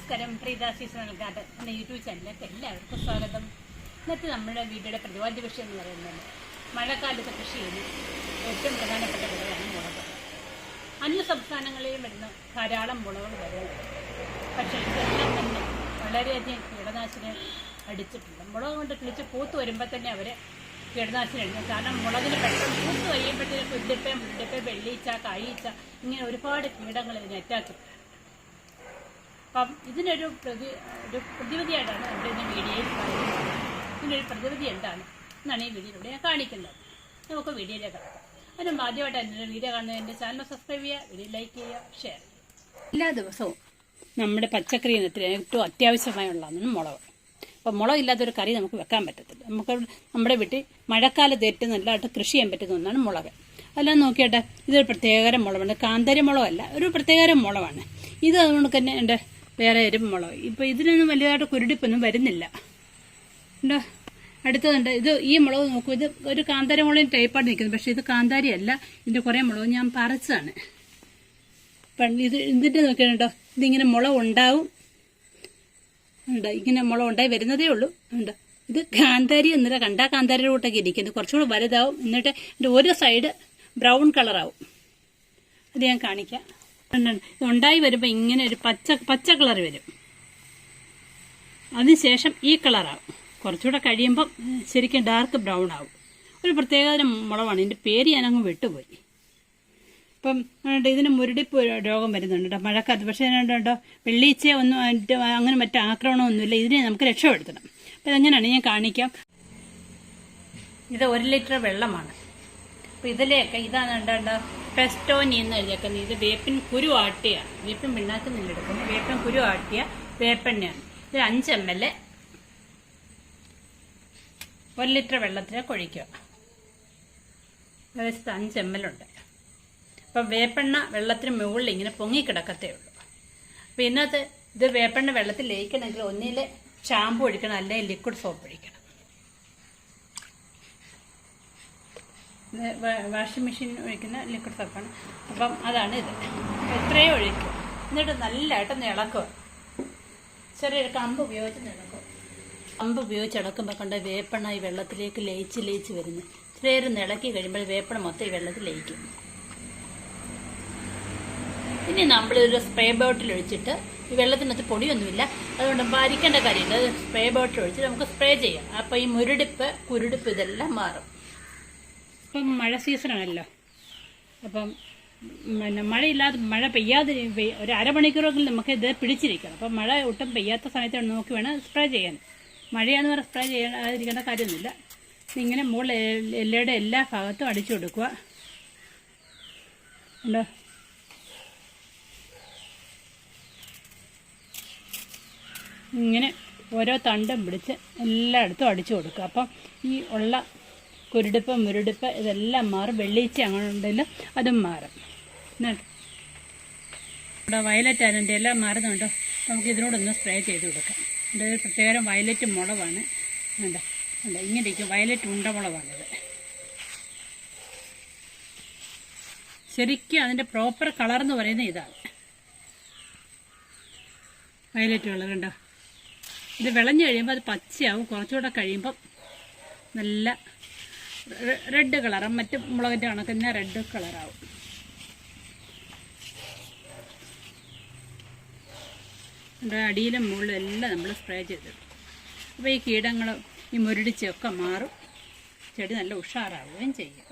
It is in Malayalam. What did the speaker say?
നമസ്കാരം. പ്രീത സീസണൽ ഗാർഡൻ എന്ന യൂട്യൂബ് ചാനലിലേക്ക് എല്ലാവർക്കും സ്വാഗതം. ഇന്നത്തെ നമ്മുടെ വീഡിയോയുടെ പ്രതിപാദ്യ വിഷയം എന്ന് പറയുന്നത് മഴക്കാലത്ത് കൃഷി ചെയ്യുന്ന ഏറ്റവും പ്രധാനപ്പെട്ട വിളയാണ് മുളക്. അന്യ സംസ്ഥാനങ്ങളിലും വരുന്ന ധാരാളം മുളകൾ വരുന്നുണ്ട്. പക്ഷേ ഇതെല്ലാം തന്നെ വളരെയധികം കീടനാശിനി അടിച്ചിട്ടുണ്ട്. മുളക് കൊണ്ട് കിളിച്ച് പൂത്ത് വരുമ്പോൾ തന്നെ അവർ കീടനാശിനി അടിക്കും. കാരണം മുളകിന് പെട്ടെന്ന് പൂത്ത് കഴിയുമ്പോഴത്തേക്ക് ഉരുടിപ്പ വെള്ളീച്ച കായീച്ച ഇങ്ങനെ ഒരുപാട് കീടങ്ങൾ ഇതിനെ അറ്റാക്കും. അപ്പം ഇതിനൊരു പ്രതിവിധിയായിട്ടാണ് നമ്മുടെ ഇന്ന് വീഡിയോയിൽ പറയുന്നത്. ഇതിനൊരു പ്രതിവിധി എന്താണ് എന്നാണ് ഈ വീഡിയോയിലൂടെ ഞാൻ കാണിക്കുന്നത്. നമുക്ക് വീഡിയോയിലേക്ക് കിടക്കാം. അതിനും ആദ്യമായിട്ട് എൻ്റെ വീഡിയോ കാണുന്നത് എൻ്റെ ചാനൽ സബ്സ്ക്രൈബ് ചെയ്യുക, വീഡിയോ ലൈക്ക് ചെയ്യുക, ഷെയർ ചെയ്യുക. എല്ലാ ദിവസവും നമ്മുടെ പച്ചക്കറി ഇനത്തിൽ ഏറ്റവും അത്യാവശ്യമായുള്ളതാണ് മുളക്. അപ്പം മുളകില്ലാത്തൊരു കറി നമുക്ക് വെക്കാൻ പറ്റത്തില്ല. നമുക്ക് നമ്മുടെ വീട്ടിൽ മഴക്കാലത്ത് ഏറ്റവും നല്ലതായിട്ട് കൃഷി ചെയ്യാൻ പറ്റുന്ന ഒന്നാണ് മുളക്. അതെല്ലാം നോക്കിയാട്ടെ, ഇതൊരു പ്രത്യേകതരം മുളകാണ്. കാന്താരി മുളകല്ല, ഒരു പ്രത്യേകതരം മുളകാണ് ഇത്. അതുകൊണ്ട് തന്നെ എൻ്റെ വേറെ എരിവ് മുളക്. ഇപ്പോൾ ഇതിനൊന്നും വലിയതായിട്ട് കുരുടിപ്പൊന്നും വരുന്നില്ല. ഉണ്ടോ? അടുത്തതുണ്ട്. ഇത് ഈ മുളക് നോക്കൂ, ഇത് ഒരു കാന്താരി മുളകിന് ടൈപ്പായിട്ട് നിൽക്കുന്നത്. പക്ഷേ ഇത് കാന്താരി അല്ല, ഇതിൻ്റെ കുറേ മുളക് ഞാൻ പറിച്ചതാണ്. ഇതിൻ്റെ നോക്കിയാലുണ്ടോ, ഇതിങ്ങനെ മുളക് ഉണ്ടാവും. ഉണ്ടോ? ഇങ്ങനെ മുളക് ഉണ്ടായി വരുന്നതേ ഉള്ളൂ. ഉണ്ടോ? ഇത് കാന്താരി എന്നിട്ട് കണ്ടാ കാന്താരിയുടെ കൂട്ടൊക്കെ ഇരിക്കുന്നത്. കുറച്ചുകൂടെ വലുതാവും. എന്നിട്ട് ഇതിൻ്റെ ഒരു സൈഡ് ബ്രൗൺ കളറാവും. അത് ഞാൻ കാണിക്കാം. ഉണ്ടായി വരുമ്പോൾ ഇങ്ങനെ ഒരു പച്ച കളർ വരും. അതിനുശേഷം ഈ കളറാവും. കുറച്ചുകൂടെ കഴിയുമ്പം ശരിക്കും ഡാർക്ക് ബ്രൗൺ ആവും. ഒരു പ്രത്യേകതരം മുളകാണ്. ഇതിൻ്റെ പേര് ഞാനങ്ങ് വിട്ടുപോയി. ഇപ്പം ഇതിന് മുരടിപ്പ് രോഗം വരുന്നുണ്ട് മഴക്കാലത്ത്. പക്ഷേ കേട്ടോ, വെള്ളീച്ച ഒന്നും അങ്ങനെ മറ്റു ആക്രമണമൊന്നുമില്ല. ഇതിനെ നമുക്ക് രക്ഷപ്പെടുത്തണം. അപ്പം ഇതെങ്ങനെയാണ് ഞാൻ കാണിക്കാം. ഇത് 1 ലിറ്റർ വെള്ളമാണ്. അപ്പോൾ ഇതിലേക്ക് ഇതാണ് എന്താ പെസ്റ്റോനി എന്ന് എഴുതിയേക്കുന്നത്. ഇത് വേപ്പിൻ കുരു ആട്ടിയാണ്. വേപ്പിൻ പിണ്ണാക്കിൽ നിന്നെടുക്കുന്നത്. വേപ്പിൻ കുരു ആട്ടിയ വേപ്പെണ്ണയാണ്. ഇത് 5 ml 1 ലിറ്റർ വെള്ളത്തിലേക്ക് ഒഴിക്കുക. ഏകദേശം 5 ml ഉണ്ട്. അപ്പം വേപ്പെണ്ണ വെള്ളത്തിന് മുകളിൽ ഇങ്ങനെ പൊങ്ങിക്കിടക്കത്തേ ഉള്ളൂ. അപ്പം ഇതിനകത്ത് ഇത് വേപ്പെണ്ണ വെള്ളത്തിൽ ലയിക്കണമെങ്കിൽ ഒന്നിൽ ഷാമ്പു ഒഴിക്കണം, അല്ലെങ്കിൽ ലിക്വിഡ് സോപ്പ് ഒഴിക്കണം. വാഷിംഗ് മെഷീൻ ഒഴിക്കുന്ന ലിക്വിഡ് സോപ്പാണ്. അപ്പം അതാണ് ഇത്. എത്രയോ ഒഴിക്കും. എന്നിട്ട് നല്ലതായിട്ടൊന്ന് ഇളക്കുക. ചെറിയൊരു കമ്പ് ഉപയോഗിച്ച് ഇളക്കുക. കമ്പ് ഉപയോഗിച്ച് ഇളക്കുമ്പോൾ കണ്ട വേപ്പെണ്ണ ഈ വെള്ളത്തിലേക്ക് ലയിച്ച് വരുന്നു. ഇത്രയേറെ ഇളക്കി കഴിയുമ്പോൾ വേപ്പെണ്ണ മൊത്തം ഈ വെള്ളത്തിൽ ലയിക്കും. ഇനി നമ്മളിതൊരു സ്പ്രേ ബോട്ടിൽ ഒഴിച്ചിട്ട്, ഈ വെള്ളത്തിനകത്ത് പൊടിയൊന്നുമില്ല, അതുകൊണ്ട് ഭരിക്കേണ്ട കാര്യമില്ല. അത് സ്പ്രേ ബോട്ടിൽ ഒഴിച്ചിട്ട് നമുക്ക് സ്പ്രേ ചെയ്യാം. അപ്പോൾ ഈ കുരുടിപ്പ് ഇതെല്ലാം മാറും. ഇപ്പം മഴ സീസണാണല്ലോ. അപ്പം മഴ പെയ്യാതെ ഒരു അരമണിക്കൂറെങ്കിലും നമുക്ക് ഇത് പിടിച്ചിരിക്കണം. അപ്പം മഴ ഒട്ടും പെയ്യാത്ത സമയത്ത് നോക്കി വേണം സ്പ്രേ ചെയ്യാൻ. മഴയാന്ന് പറഞ്ഞാൽ സ്പ്രേ ചെയ്യാതിരിക്കേണ്ട കാര്യമൊന്നുമില്ല. ഇങ്ങനെ മുകളിൽ ഇലയുടെ എല്ലാ ഭാഗത്തും അടിച്ചു കൊടുക്കുക. ഉണ്ടോ? ഇങ്ങനെ ഓരോ തണ്ടും പിടിച്ച് എല്ലായിടത്തും അടിച്ചു കൊടുക്കുക. അപ്പം ഈ ഉള്ള കുരുടിപ്പ് മുരുടിപ്പ് ഇതെല്ലാം മാറും. വെള്ളീച്ച അങ്ങനെ ഉണ്ടെങ്കിലും അതും മാറും. ഇവിടെ വയലറ്റ് അതിൻ്റെ എല്ലാം മാറുന്നുണ്ടോ? നമുക്ക് ഇതിനോടൊന്ന് സ്പ്രേ ചെയ്ത് കൊടുക്കാം. ഇതൊരു പ്രത്യേകം വയലറ്റ് മുളകാണ്. ഉണ്ടോ? ഇങ്ങനെ ഇരിക്കും. വയലറ്റ് ഉണ്ടമുളകാണിത്. ശരിക്കും അതിൻ്റെ പ്രോപ്പർ കളർ എന്ന് പറയുന്നത് ഇതാണ്, വയലറ്റ് കളർ. കണ്ടോ? ഇത് വിളഞ്ഞു കഴിയുമ്പോൾ അത് പച്ചയാവും. കുറച്ചുകൂടെ കഴിയുമ്പം നല്ല റെഡ് കളറും മറ്റ് മുളകിൻ്റെ കണക്ക് തന്നെ റെഡ് കളറാവും. അടിയിലും മുകളിലും എല്ലാം നമ്മൾ സ്പ്രേ ചെയ്തിടും. അപ്പോൾ ഈ കീടങ്ങളും ഈ മുരടിച്ചൊക്കെ മാറും. ചെടി നല്ല ഉഷാറാവുകയും ചെയ്യും.